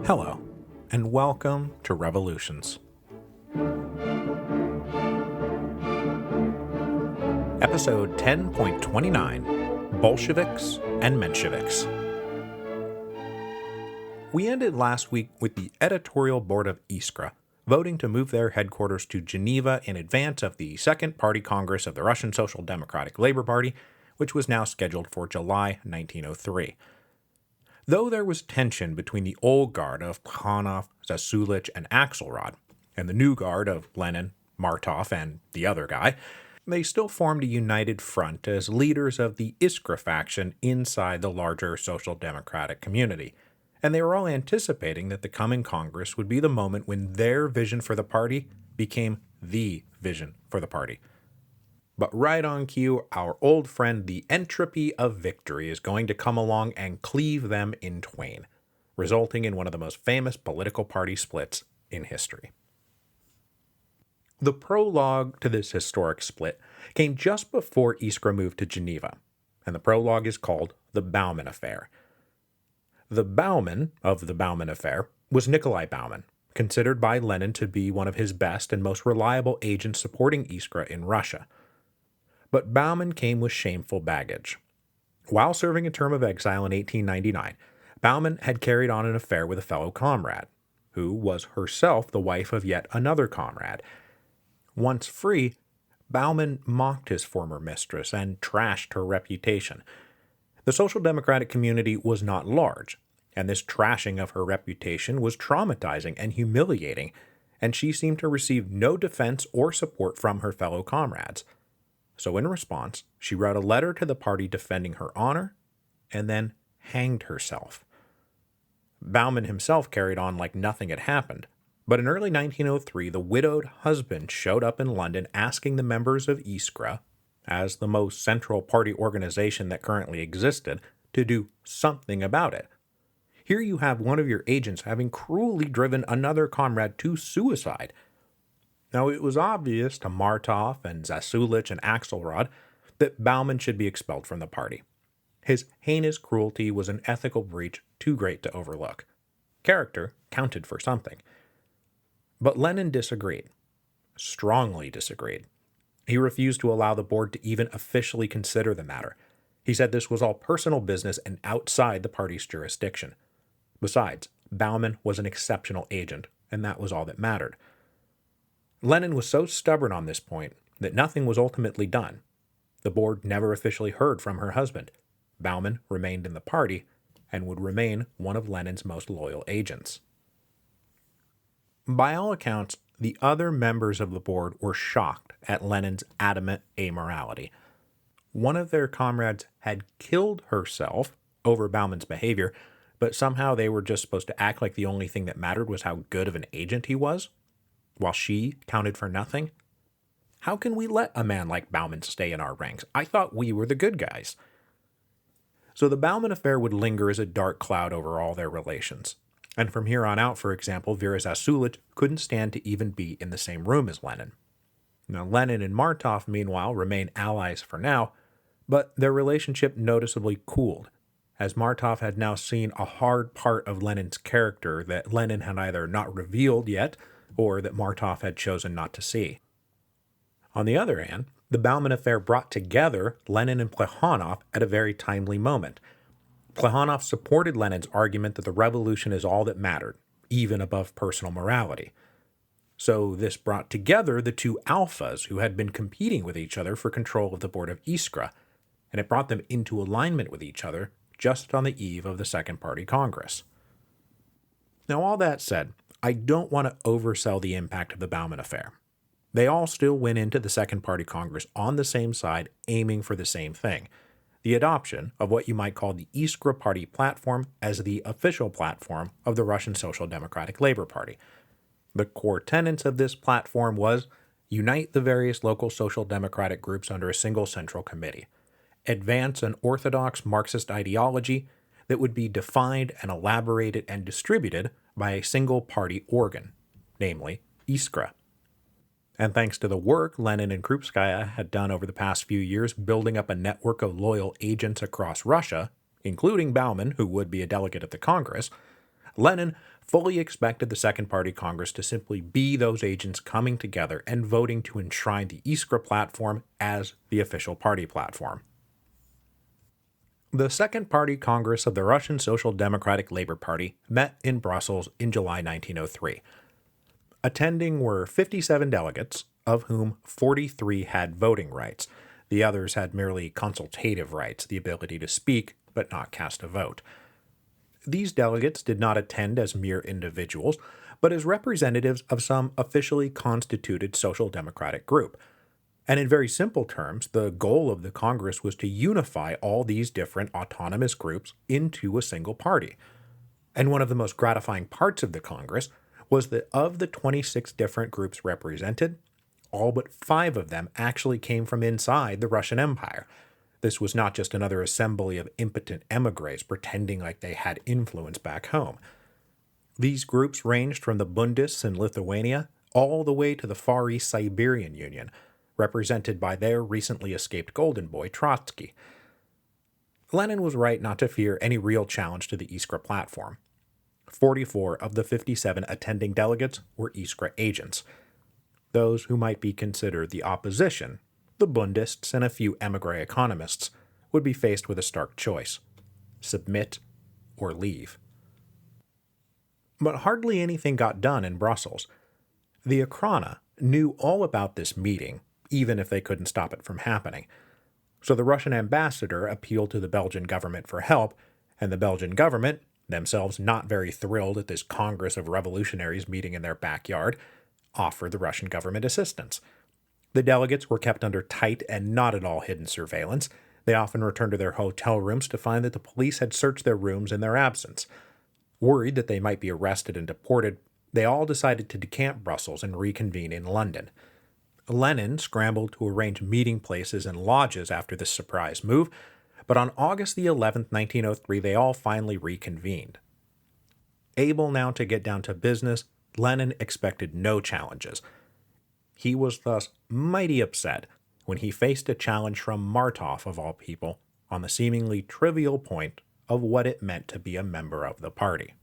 Hello, and welcome to Revolutions. Episode 10.29, Bolsheviks and Mensheviks. We ended last week with the editorial board of Iskra voting to move their headquarters to Geneva in advance of the Second Party Congress of the Russian Social Democratic Labor Party, which was now scheduled for July 1903. Though there was tension between the old guard of Plekhanov, Zasulich, and Axelrod, and the new guard of Lenin, Martov, and the other guy, they still formed a united front as leaders of the Iskra faction inside the larger social democratic community, and they were all anticipating that the coming Congress would be the moment when their vision for the party became the vision for the party. But right on cue, our old friend the entropy of victory is going to come along and cleave them in twain, resulting in one of the most famous political party splits in history. The prologue to this historic split came just before Iskra moved to Geneva, and the prologue is called the Bauman Affair. The Bauman of the Bauman Affair was Nikolai Bauman, considered by Lenin to be one of his best and most reliable agents supporting Iskra in Russia. But Bauman came with shameful baggage. While serving a term of exile in 1899, Bauman had carried on an affair with a fellow comrade, who was herself the wife of yet another comrade. Once free, Bauman mocked his former mistress and trashed her reputation. The social democratic community was not large, and this trashing of her reputation was traumatizing and humiliating, and she seemed to receive no defense or support from her fellow comrades. So in response, she wrote a letter to the party defending her honor, and then hanged herself. Bauman himself carried on like nothing had happened, but in early 1903 the widowed husband showed up in London asking the members of Iskra, as the most central party organization that currently existed, to do something about it. Here you have one of your agents having cruelly driven another comrade to suicide. Now, it was obvious to Martov and Zasulich and Axelrod that Bauman should be expelled from the party. His heinous cruelty was an ethical breach too great to overlook. Character counted for something. But Lenin disagreed. Strongly disagreed. He refused to allow the board to even officially consider the matter. He said this was all personal business and outside the party's jurisdiction. Besides, Bauman was an exceptional agent, and that was all that mattered. Lenin was so stubborn on this point that nothing was ultimately done. The board never officially heard from her husband. Bauman remained in the party and would remain one of Lenin's most loyal agents. By all accounts, the other members of the board were shocked at Lenin's adamant amorality. One of their comrades had killed herself over Bauman's behavior, but somehow they were just supposed to act like the only thing that mattered was how good of an agent he was, while she counted for nothing? How can we let a man like Bauman stay in our ranks? I thought we were the good guys. So the Bauman affair would linger as a dark cloud over all their relations. And from here on out, for example, Vera Zasulich couldn't stand to even be in the same room as Lenin. Now, Lenin and Martov, meanwhile, remain allies for now, but their relationship noticeably cooled, as Martov had now seen a hard part of Lenin's character that Lenin had either not revealed yet, or that Martov had chosen not to see. On the other hand, the Bauman affair brought together Lenin and Plekhanov at a very timely moment. Plekhanov supported Lenin's argument that the revolution is all that mattered, even above personal morality. So this brought together the two alphas who had been competing with each other for control of the board of Iskra, and it brought them into alignment with each other just on the eve of the Second Party Congress. Now, all that said, I don't want to oversell the impact of the Bauman affair. They all still went into the Second Party Congress on the same side, aiming for the same thing: the adoption of what you might call the Iskra Party platform as the official platform of the Russian Social Democratic Labor Party. The core tenets of this platform was unite the various local social democratic groups under a single central committee, advance an orthodox Marxist ideology that would be defined and elaborated and distributed by a single party organ, namely Iskra. And thanks to the work Lenin and Krupskaya had done over the past few years building up a network of loyal agents across Russia, including Bauman, who would be a delegate at the Congress, Lenin fully expected the Second Party Congress to simply be those agents coming together and voting to enshrine the Iskra platform as the official party platform. The Second Party Congress of the Russian Social Democratic Labor Party met in Brussels in July 1903. Attending were 57 delegates, of whom 43 had voting rights. The others had merely consultative rights, the ability to speak but not cast a vote. These delegates did not attend as mere individuals, but as representatives of some officially constituted social democratic group. And in very simple terms, the goal of the Congress was to unify all these different autonomous groups into a single party. And one of the most gratifying parts of the Congress was that of the 26 different groups represented, all but 5 of them actually came from inside the Russian Empire. This was not just another assembly of impotent emigres pretending like they had influence back home. These groups ranged from the Bundists in Lithuania all the way to the Far East Siberian Union, represented by their recently escaped golden boy Trotsky. Lenin was right not to fear any real challenge to the Iskra platform. 44 of the 57 attending delegates were Iskra agents. Those who might be considered the opposition, the Bundists and a few emigre economists, would be faced with a stark choice: submit or leave. But hardly anything got done in Brussels. The Okrana knew all about this meeting, even if they couldn't stop it from happening. So the Russian ambassador appealed to the Belgian government for help, and the Belgian government, themselves not very thrilled at this Congress of revolutionaries meeting in their backyard, offered the Russian government assistance. The delegates were kept under tight and not at all hidden surveillance. They often returned to their hotel rooms to find that the police had searched their rooms in their absence. Worried that they might be arrested and deported, they all decided to decamp Brussels and reconvene in London. Lenin scrambled to arrange meeting places and lodges after this surprise move, but on August the 11th, 1903, they all finally reconvened. Able now to get down to business, Lenin expected no challenges. He was thus mighty upset when he faced a challenge from Martov, of all people, on the seemingly trivial point of what it meant to be a member of the party.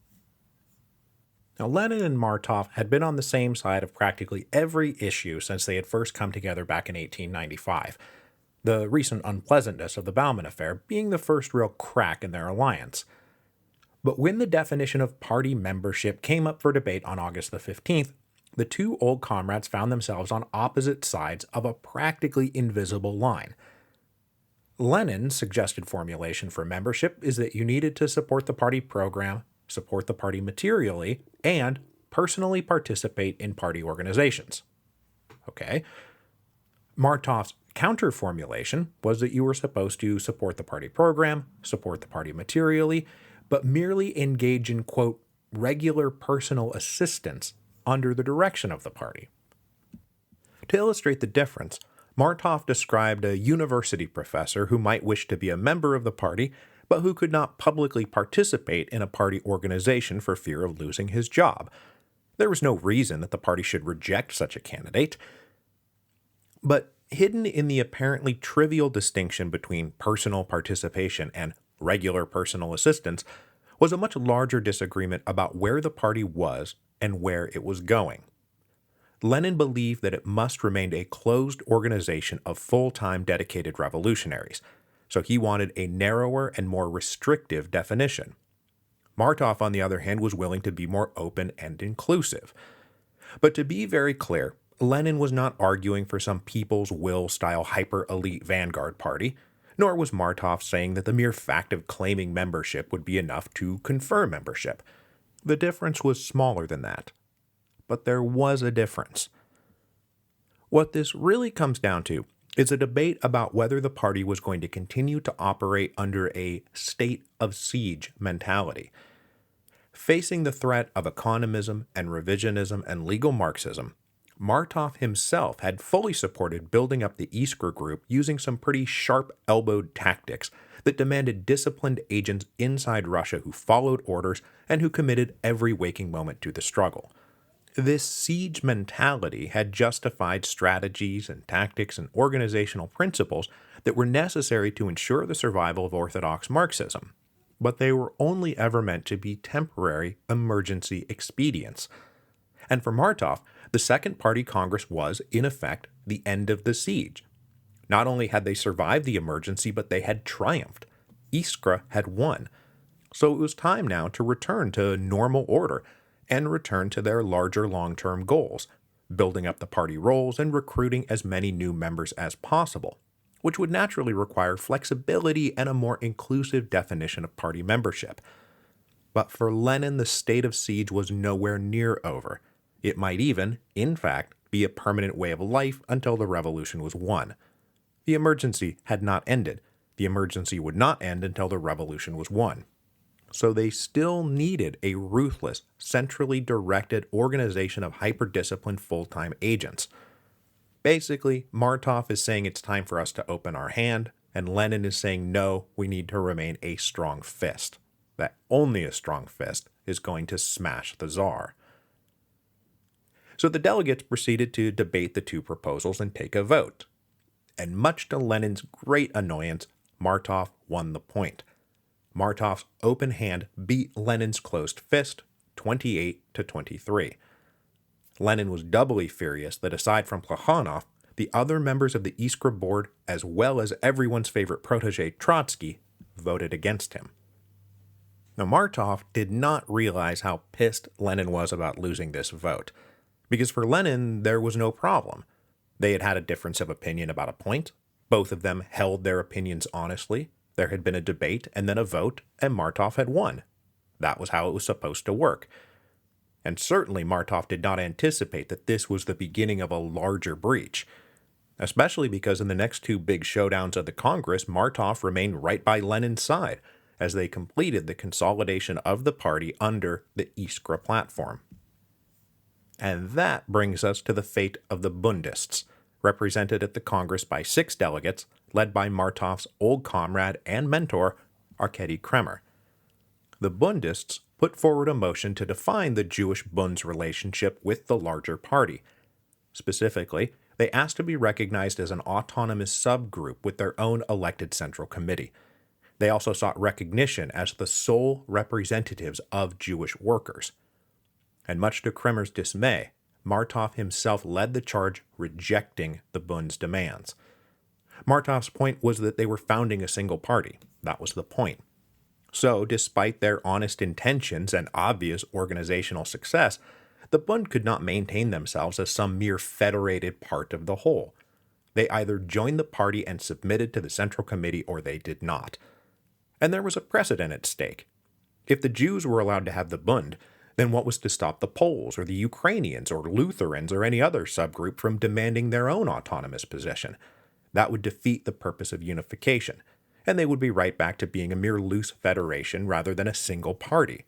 Now, Lenin and Martov had been on the same side of practically every issue since they had first come together back in 1895, the recent unpleasantness of the Bauman affair being the first real crack in their alliance. But when the definition of party membership came up for debate on August the 15th, the two old comrades found themselves on opposite sides of a practically invisible line. Lenin's suggested formulation for membership is that you needed to support the party program, support the party materially, and personally participate in party organizations. Okay. Martov's counter formulation was that you were supposed to support the party program, support the party materially, but merely engage in, quote, regular personal assistance under the direction of the party. To illustrate the difference, Martov described a university professor who might wish to be a member of the party, but who could not publicly participate in a party organization for fear of losing his job. There was no reason that the party should reject such a candidate. But hidden in the apparently trivial distinction between personal participation and regular personal assistance was a much larger disagreement about where the party was and where it was going. Lenin believed that it must remain a closed organization of full-time dedicated revolutionaries, so he wanted a narrower and more restrictive definition. Martov, on the other hand, was willing to be more open and inclusive. But to be very clear, Lenin was not arguing for some people's will-style hyper-elite vanguard party, nor was Martov saying that the mere fact of claiming membership would be enough to confer membership. The difference was smaller than that. But there was a difference. What this really comes down to is a debate about whether the party was going to continue to operate under a state of siege mentality. Facing the threat of economism and revisionism and legal Marxism, Martov himself had fully supported building up the Iskra group using some pretty sharp-elbowed tactics that demanded disciplined agents inside Russia who followed orders and who committed every waking moment to the struggle. This siege mentality had justified strategies and tactics and organizational principles that were necessary to ensure the survival of orthodox Marxism. but they were only ever meant to be temporary emergency expedients. And for Martov, the Second Party Congress was, in effect, the end of the siege. Not only had they survived the emergency, but they had triumphed. Iskra had won. So it was time now to return to normal order and return to their larger long-term goals, building up the party rolls and recruiting as many new members as possible, which would naturally require flexibility and a more inclusive definition of party membership. But for Lenin, the state of siege was nowhere near over. It might even, in fact, be a permanent way of life until the revolution was won. The emergency had not ended. The emergency would not end until the revolution was won. So they still needed a ruthless, centrally directed organization of hyper-disciplined full-time agents. Basically, Martov is saying it's time for us to open our hand, and Lenin is saying no, we need to remain a strong fist. That only a strong fist is going to smash the Tsar. So the delegates proceeded to debate the two proposals and take a vote. And much to Lenin's great annoyance, Martov won the point. Martov's open hand beat Lenin's closed fist 28-23. Lenin was doubly furious that aside from Plekhanov, the other members of the Iskra board, as well as everyone's favorite protege Trotsky, voted against him. Now Martov did not realize how pissed Lenin was about losing this vote, because for Lenin there was no problem. They had had a difference of opinion about a point, both of them held their opinions honestly, there had been a debate and then a vote, and Martov had won. That was how it was supposed to work. And certainly Martov did not anticipate that this was the beginning of a larger breach, especially because in the next two big showdowns of the Congress, Martov remained right by Lenin's side as they completed the consolidation of the party under the Iskra platform. And that brings us to the fate of the Bundists, represented at the Congress by 6 delegates, led by Martov's old comrade and mentor, Arkady Kremer. The Bundists put forward a motion to define the Jewish Bund's relationship with the larger party. Specifically, they asked to be recognized as an autonomous subgroup with their own elected central committee. They also sought recognition as the sole representatives of Jewish workers. And much to Kremer's dismay, Martov himself led the charge rejecting the Bund's demands. Martov's point was that they were founding a single party. That was the point. So, despite their honest intentions and obvious organizational success, the Bund could not maintain themselves as some mere federated part of the whole. They either joined the party and submitted to the Central Committee or they did not. And there was a precedent at stake. If the Jews were allowed to have the Bund, then what was to stop the Poles or the Ukrainians or Lutherans or any other subgroup from demanding their own autonomous position? That would defeat the purpose of unification, and they would be right back to being a mere loose federation rather than a single party.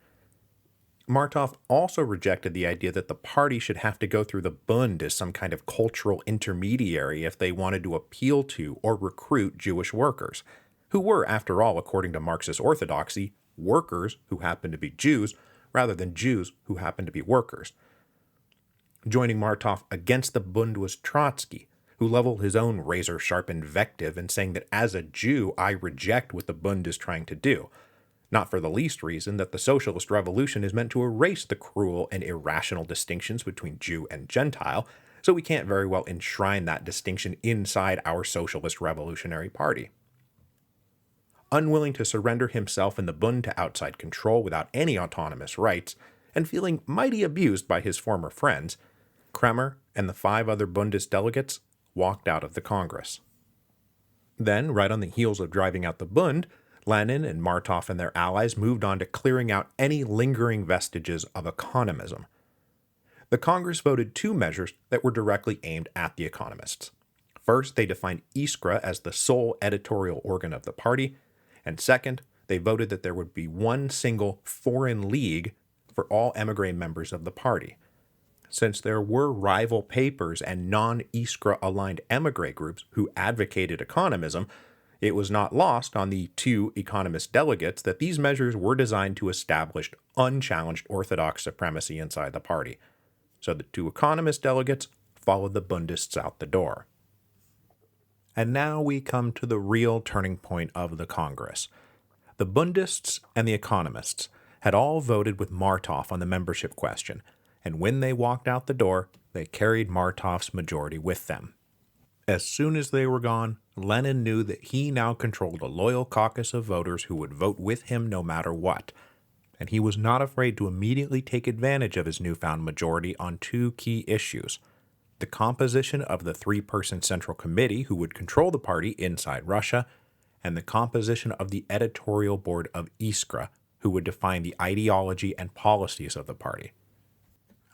Martov also rejected the idea that the party should have to go through the Bund as some kind of cultural intermediary if they wanted to appeal to or recruit Jewish workers, who were, after all, according to Marxist orthodoxy, workers who happened to be Jews rather than Jews who happened to be workers. Joining Martov against the Bund was Trotsky, who leveled his own razor-sharp invective in saying that as a Jew, I reject what the Bund is trying to do, not for the least reason that the socialist revolution is meant to erase the cruel and irrational distinctions between Jew and Gentile, so we can't very well enshrine that distinction inside our socialist revolutionary party. Unwilling to surrender himself and the Bund to outside control without any autonomous rights, and feeling mighty abused by his former friends, Kremer and the 5 other Bundist delegates walked out of the Congress. Then, right on the heels of driving out the Bund, Lenin and Martov and their allies moved on to clearing out any lingering vestiges of economism. The Congress voted 2 measures that were directly aimed at the economists. First, they defined Iskra as the sole editorial organ of the party, and second, they voted that there would be one single foreign league for all émigré members of the party. Since there were rival papers and non-Iskra-aligned émigré groups who advocated economism, it was not lost on the 2 economist delegates that these measures were designed to establish unchallenged orthodox supremacy inside the party. So the 2 economist delegates followed the Bundists out the door. And now we come to the real turning point of the Congress. The Bundists and the economists had all voted with Martov on the membership question, and when they walked out the door, they carried Martov's majority with them. As soon as they were gone, Lenin knew that he now controlled a loyal caucus of voters who would vote with him no matter what, and he was not afraid to immediately take advantage of his newfound majority on two key issues: the composition of the three-person Central Committee who would control the party inside Russia, and the composition of the editorial board of Iskra, who would define the ideology and policies of the party.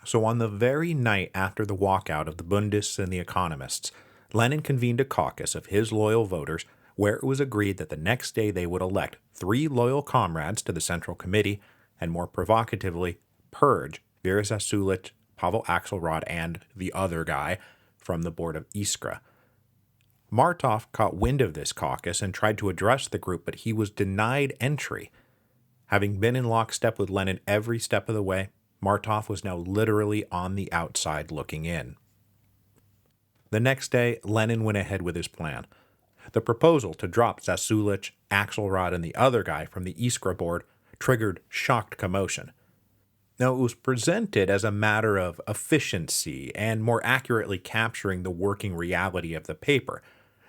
So on the very night after the walkout of the Bundists and the economists, Lenin convened a caucus of his loyal voters where it was agreed that the next day they would elect 3 loyal comrades to the Central Committee and, more provocatively, purge Vera Zasulich, Pavel Axelrod, and the other guy from the board of Iskra. Martov caught wind of this caucus and tried to address the group, but he was denied entry. Having been in lockstep with Lenin every step of the way, Martov was now literally on the outside looking in. The next day, Lenin went ahead with his plan. The proposal to drop Zasulich, Axelrod, and the other guy from the Iskra board triggered shocked commotion. Now, it was presented as a matter of efficiency and more accurately capturing the working reality of the paper.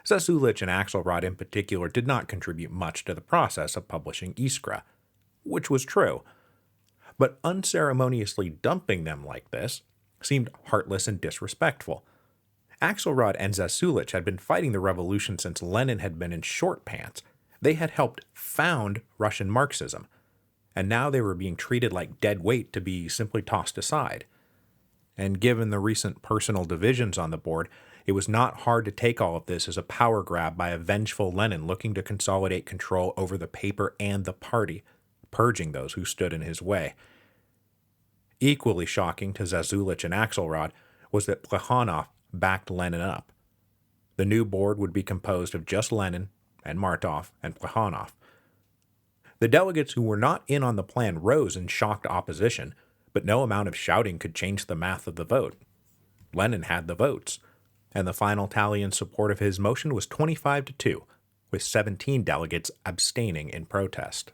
Zasulich and Axelrod in particular did not contribute much to the process of publishing Iskra, which was true. But unceremoniously dumping them like this seemed heartless and disrespectful. Axelrod and Zasulich had been fighting the revolution since Lenin had been in short pants. They had helped found Russian Marxism, and now they were being treated like dead weight to be simply tossed aside. And given the recent personal divisions on the board, it was not hard to take all of this as a power grab by a vengeful Lenin looking to consolidate control over the paper and the party, purging those who stood in his way. Equally shocking to Zasulich and Axelrod was that Plekhanov backed Lenin up. The new board would be composed of just Lenin and Martov and Plekhanov. The delegates who were not in on the plan rose in shocked opposition, but no amount of shouting could change the math of the vote. Lenin had the votes, and the final tally in support of his motion was 25-2, with 17 delegates abstaining in protest.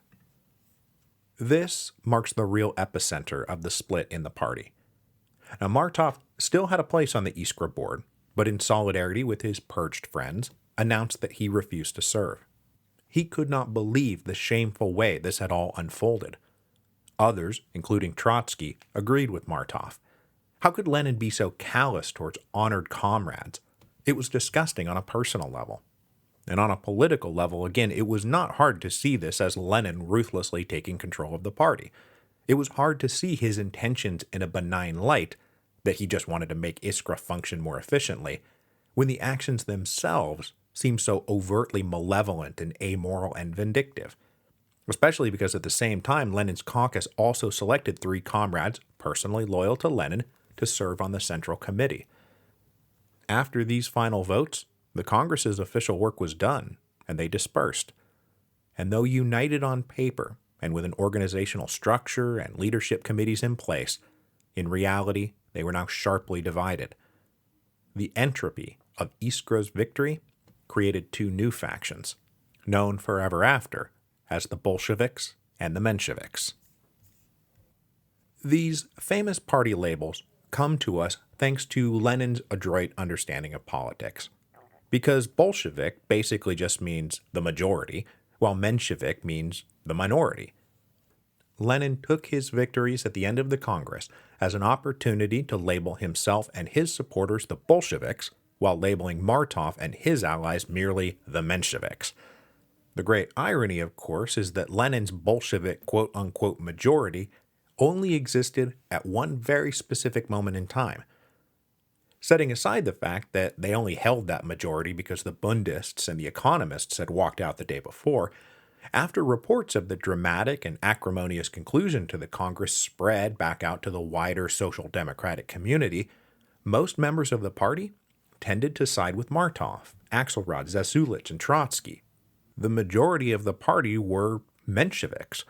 This marks the real epicenter of the split in the party. Now, Martov still had a place on the Iskra board, but in solidarity with his purged friends, announced that he refused to serve. He could not believe the shameful way this had all unfolded. Others, including Trotsky, agreed with Martov. How could Lenin be so callous towards honored comrades? It was disgusting on a personal level. And on a political level, again, it was not hard to see this as Lenin ruthlessly taking control of the party. It was hard to see his intentions in a benign light, that he just wanted to make Iskra function more efficiently, when the actions themselves seemed so overtly malevolent and amoral and vindictive. Especially because at the same time, Lenin's caucus also selected 3 comrades personally loyal to Lenin to serve on the Central Committee. After these final votes, the Congress's official work was done, and they dispersed. And though united on paper, and with an organizational structure and leadership committees in place, in reality, they were now sharply divided. The entropy of Iskra's victory created 2 new factions, known forever after as the Bolsheviks and the Mensheviks. These famous party labels come to us thanks to Lenin's adroit understanding of politics, because Bolshevik basically just means the majority, while Menshevik means the minority. Lenin took his victories at the end of the Congress as an opportunity to label himself and his supporters the Bolsheviks, while labeling Martov and his allies merely the Mensheviks. The great irony, of course, is that Lenin's Bolshevik quote-unquote majority only existed at one very specific moment in time. Setting aside the fact that they only held that majority because the Bundists and the economists had walked out the day before, after reports of the dramatic and acrimonious conclusion to the Congress spread back out to the wider social democratic community, most members of the party tended to side with Martov, Axelrod, Zasulich, and Trotsky. The majority of the party were Mensheviks,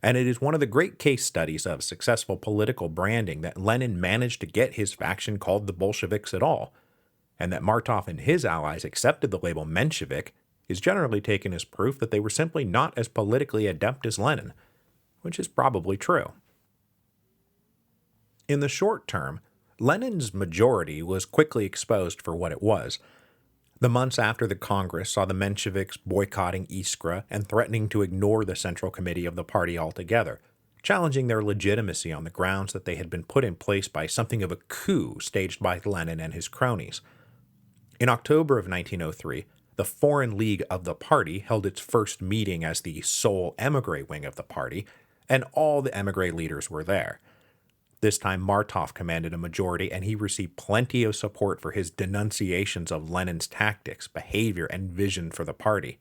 and it is one of the great case studies of successful political branding that Lenin managed to get his faction called the Bolsheviks at all, and that Martov and his allies accepted the label Menshevik is generally taken as proof that they were simply not as politically adept as Lenin, which is probably true. In the short term, Lenin's majority was quickly exposed for what it was. The months after the Congress saw the Mensheviks boycotting Iskra and threatening to ignore the Central Committee of the party altogether, challenging their legitimacy on the grounds that they had been put in place by something of a coup staged by Lenin and his cronies. In October of 1903, the Foreign League of the party held its first meeting as the sole émigré wing of the party, and all the émigré leaders were there. This time Martov commanded a majority, and he received plenty of support for his denunciations of Lenin's tactics, behavior, and vision for the party.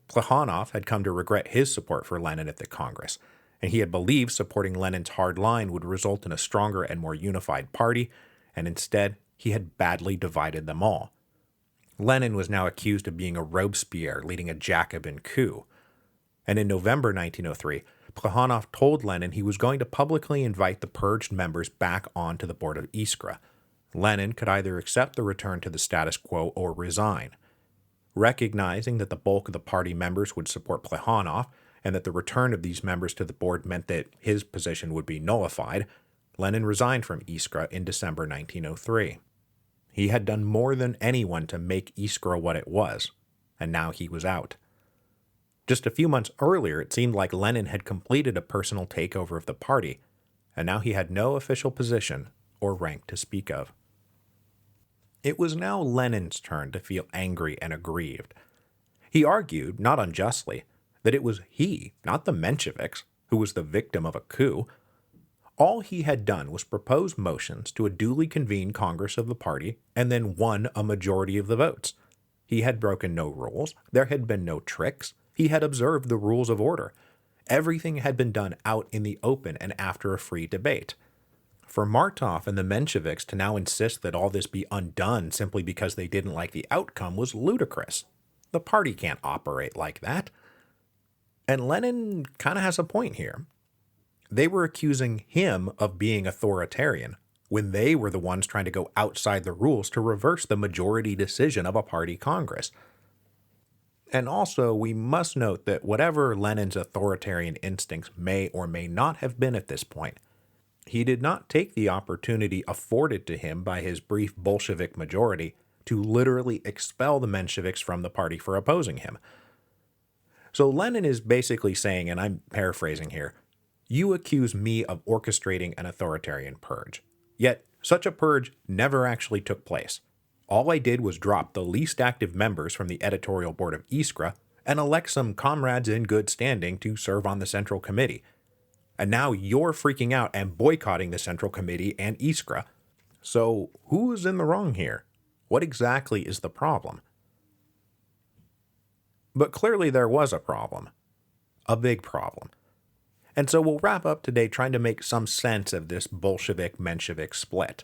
Plekhanov had come to regret his support for Lenin at the Congress, and he had believed supporting Lenin's hard line would result in a stronger and more unified party, and instead he had badly divided them all. Lenin was now accused of being a Robespierre leading a Jacobin coup. And in November 1903, Plekhanov told Lenin he was going to publicly invite the purged members back onto the board of Iskra. Lenin could either accept the return to the status quo or resign. Recognizing that the bulk of the party members would support Plekhanov, and that the return of these members to the board meant that his position would be nullified, Lenin resigned from Iskra in December 1903. He had done more than anyone to make Iskra what it was, and now he was out. Just a few months earlier, it seemed like Lenin had completed a personal takeover of the party, and now he had no official position or rank to speak of. It was now Lenin's turn to feel angry and aggrieved. He argued, not unjustly, that it was he, not the Mensheviks, who was the victim of a coup. All he had done was propose motions to a duly convened Congress of the party and then won a majority of the votes. He had broken no rules, there had been no tricks, he had observed the rules of order. Everything had been done out in the open and after a free debate. For Martov and the Mensheviks to now insist that all this be undone simply because they didn't like the outcome was ludicrous. The party can't operate like that. And Lenin kind of has a point here. They were accusing him of being authoritarian, when they were the ones trying to go outside the rules to reverse the majority decision of a party Congress. And also, we must note that whatever Lenin's authoritarian instincts may or may not have been at this point, he did not take the opportunity afforded to him by his brief Bolshevik majority to literally expel the Mensheviks from the party for opposing him. So Lenin is basically saying, and I'm paraphrasing here, you accuse me of orchestrating an authoritarian purge. Yet, such a purge never actually took place. All I did was drop the least active members from the editorial board of Iskra and elect some comrades in good standing to serve on the Central Committee. And now you're freaking out and boycotting the Central Committee and Iskra. So who is in the wrong here? What exactly is the problem? But clearly there was a problem. A big problem. And so we'll wrap up today trying to make some sense of this Bolshevik-Menshevik split.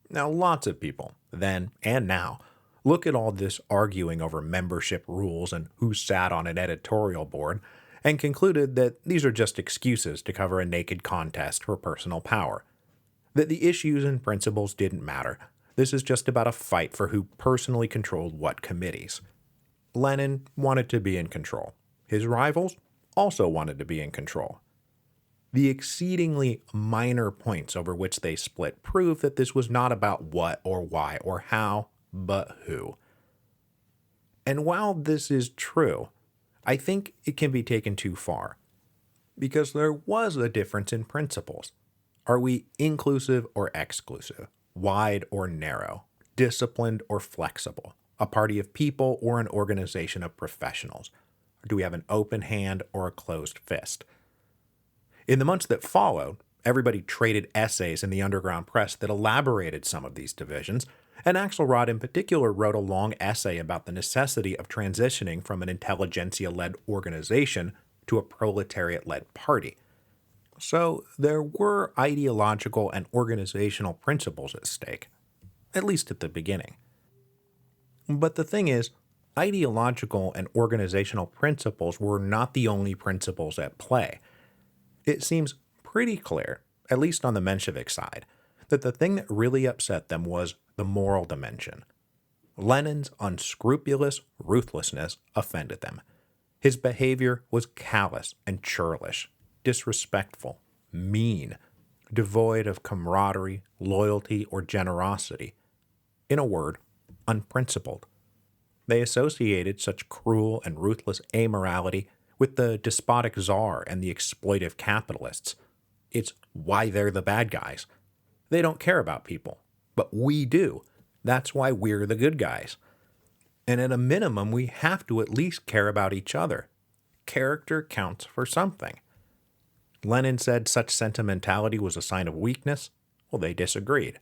Now, lots of people, then and now, look at all this arguing over membership rules and who sat on an editorial board, and concluded that these are just excuses to cover a naked contest for personal power. That the issues and principles didn't matter. This is just about a fight for who personally controlled what committees. Lenin wanted to be in control. His rivals also wanted to be in control. The exceedingly minor points over which they split prove that this was not about what or why or how, but who. And while this is true, I think it can be taken too far, because there was a difference in principles. Are we inclusive or exclusive, wide or narrow, disciplined or flexible, a party of people or an organization of professionals? Or do we have an open hand or a closed fist? In the months that followed, everybody traded essays in the underground press that elaborated some of these divisions, and Axelrod in particular wrote a long essay about the necessity of transitioning from an intelligentsia-led organization to a proletariat-led party. So there were ideological and organizational principles at stake, at least at the beginning. But the thing is, ideological and organizational principles were not the only principles at play. It seems pretty clear, at least on the Menshevik side, that the thing that really upset them was the moral dimension. Lenin's unscrupulous ruthlessness offended them. His behavior was callous and churlish, disrespectful, mean, devoid of camaraderie, loyalty, or generosity. In a word, unprincipled. They associated such cruel and ruthless amorality with the despotic czar and the exploitive capitalists. It's why they're the bad guys. They don't care about people, but we do. That's why we're the good guys. And at a minimum, we have to at least care about each other. Character counts for something. Lenin said such sentimentality was a sign of weakness. Well, they disagreed.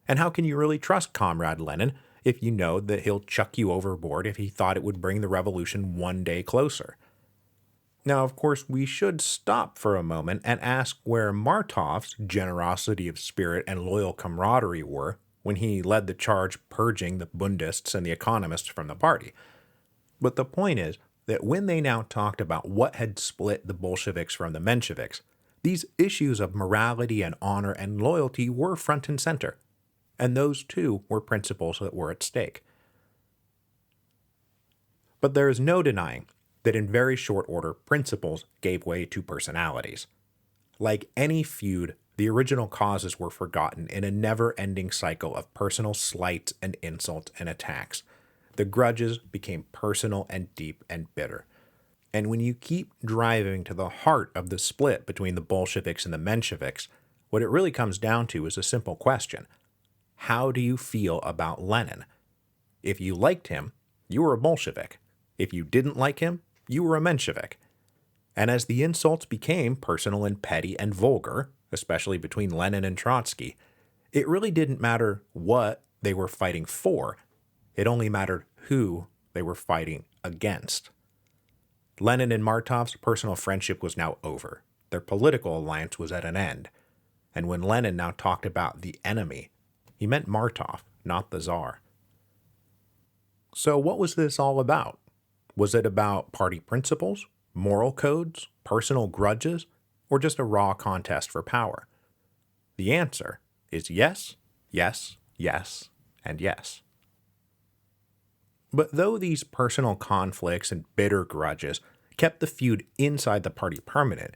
And how can you really trust Comrade Lenin if you know that he'll chuck you overboard if he thought it would bring the revolution one day closer? Now, of course, we should stop for a moment and ask where Martov's generosity of spirit and loyal camaraderie were when he led the charge purging the Bundists and the economists from the party. But the point is that when they now talked about what had split the Bolsheviks from the Mensheviks, these issues of morality and honor and loyalty were front and center, and those too were principles that were at stake. But there is no denying that in very short order, principles gave way to personalities. Like any feud, the original causes were forgotten in a never-ending cycle of personal slights and insults and attacks. The grudges became personal and deep and bitter. And when you keep driving to the heart of the split between the Bolsheviks and the Mensheviks, what it really comes down to is a simple question. How do you feel about Lenin? If you liked him, you were a Bolshevik. If you didn't like him, you were a Menshevik. And as the insults became personal and petty and vulgar, especially between Lenin and Trotsky, it really didn't matter what they were fighting for. It only mattered who they were fighting against. Lenin and Martov's personal friendship was now over. Their political alliance was at an end. And when Lenin now talked about the enemy, he meant Martov, not the Tsar. So what was this all about? Was it about party principles, moral codes, personal grudges, or just a raw contest for power? The answer is yes, yes, yes, and yes. But though these personal conflicts and bitter grudges kept the feud inside the party permanent,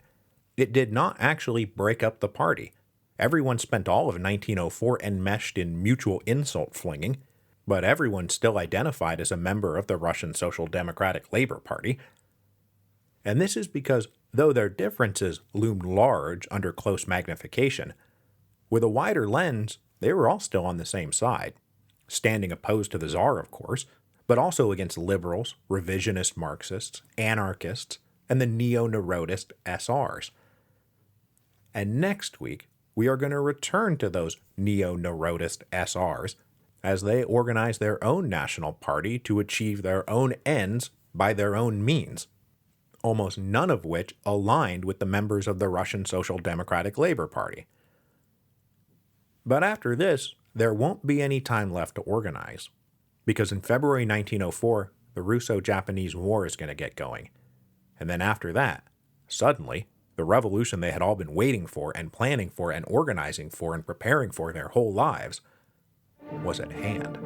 it did not actually break up the party. Everyone spent all of 1904 enmeshed in mutual insult flinging, but everyone still identified as a member of the Russian Social Democratic Labor Party. And this is because, though their differences loomed large under close magnification, with a wider lens, they were all still on the same side, standing opposed to the Tsar, of course, but also against liberals, revisionist Marxists, anarchists, and the neo-Narodist SRs. And next week, we are going to return to those neo-Narodist SRs as they organize their own national party to achieve their own ends by their own means, almost none of which aligned with the members of the Russian Social Democratic Labor Party. But after this, there won't be any time left to organize, because in February 1904, the Russo-Japanese War is going to get going. And then after that, suddenly, the revolution they had all been waiting for and planning for and organizing for and preparing for their whole lives was at hand.